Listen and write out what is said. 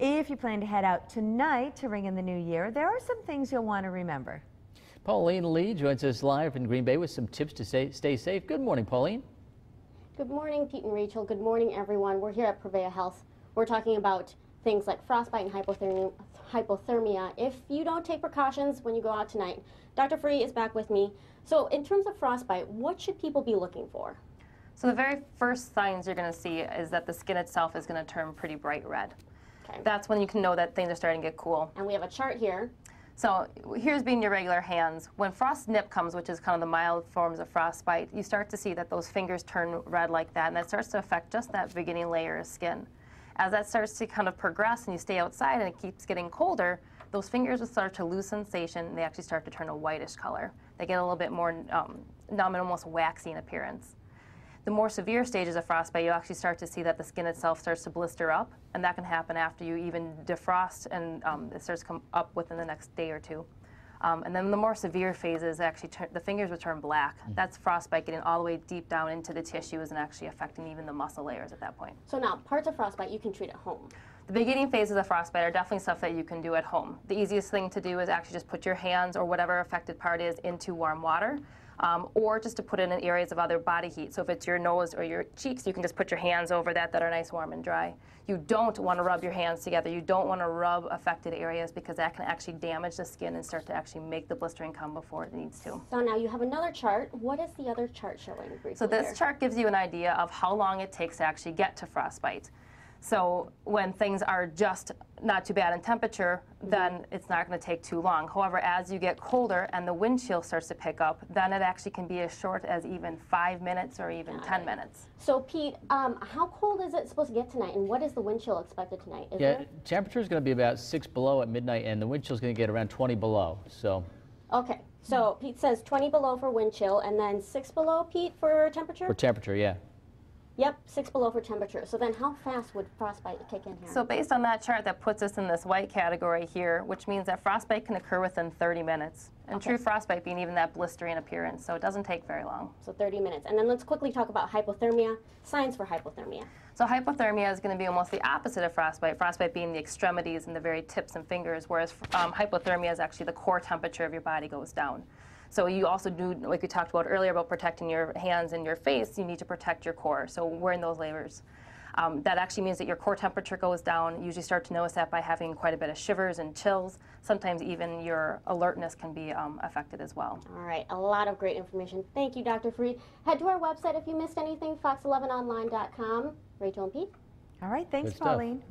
If you plan to head out tonight to ring in the new year, there are some things you'll want to remember. Pauleen Lee joins us live in Green Bay with some tips to stay safe. Good morning, Pauleen. Good morning, Pete and Rachel. Good morning, everyone. We're here at Purveyor Health. We're talking about things like frostbite and hypothermia if you don't take precautions when you go out tonight. Dr. Free is back with me. So in terms of frostbite, what should people be looking for? So the very first signs you're going to see is that the skin itself is going to turn pretty bright red. Okay. That's when you can know that things are starting to get cool. And we have a chart here. So here's being your regular hands. When frost nip comes, which is kind of the mild forms of frostbite, you start to see that those fingers turn red like that, and that starts to affect just that beginning layer of skin. As that starts to kind of progress and you stay outside and it keeps getting colder, those fingers will start to lose sensation and they actually start to turn a whitish color. They get a little bit more numb and almost waxy in appearance. The more severe stages of frostbite, you actually start to see that the skin itself starts to blister up, and that can happen after you even defrost, and it starts to come up within the next day or two. And then the more severe phases, actually the fingers will turn black. That's frostbite getting all the way deep down into the tissues and actually affecting even the muscle layers at that point. So now, parts of frostbite you can treat at home. The beginning phases of frostbite are definitely stuff that you can do at home. The easiest thing to do is actually just put your hands or whatever affected part is into warm water. Or just to put it in areas of other body heat. So if it's your nose or your cheeks, you can just put your hands over that are nice, warm, and dry. You don't want to rub your hands together. You don't want to rub affected areas because that can actually damage the skin and start to actually make the blistering come before it needs to. So now you have another chart. What is the other chart showing briefly? So this chart gives you an idea of how long it takes to actually get to frostbite. So when things are just not too bad in temperature, then it's not going to take too long. However, as you get colder and the wind chill starts to pick up, then it actually can be as short as even 5 minutes or even 10 minutes. So Pete, how cold is it supposed to get tonight, and what is the wind chill expected tonight? Temperature is going to be about 6 below at midnight, and the wind chill is going to get around 20 below. So. Okay, so Pete says 20 below for wind chill, and then 6 below, Pete, for temperature? For temperature, yeah. Yep, 6 below for temperature. So then how fast would frostbite kick in here? So based on that chart, that puts us in this white category here, which means that frostbite can occur within 30 minutes. And true frostbite being even that blistering appearance, so it doesn't take very long. So 30 minutes. And then let's quickly talk about hypothermia, signs for hypothermia. So hypothermia is going to be almost the opposite of frostbite being the extremities and the very tips and fingers, whereas hypothermia is actually the core temperature of your body goes down. So you also do, like we talked about earlier, about protecting your hands and your face, you need to protect your core, so wearing those layers. That actually means that your core temperature goes down. You usually start to notice that by having quite a bit of shivers and chills. Sometimes even your alertness can be affected as well. All right, a lot of great information. Thank you, Dr. Free. Head to our website if you missed anything, fox11online.com. Rachel and Pete. All right, thanks, Pauline.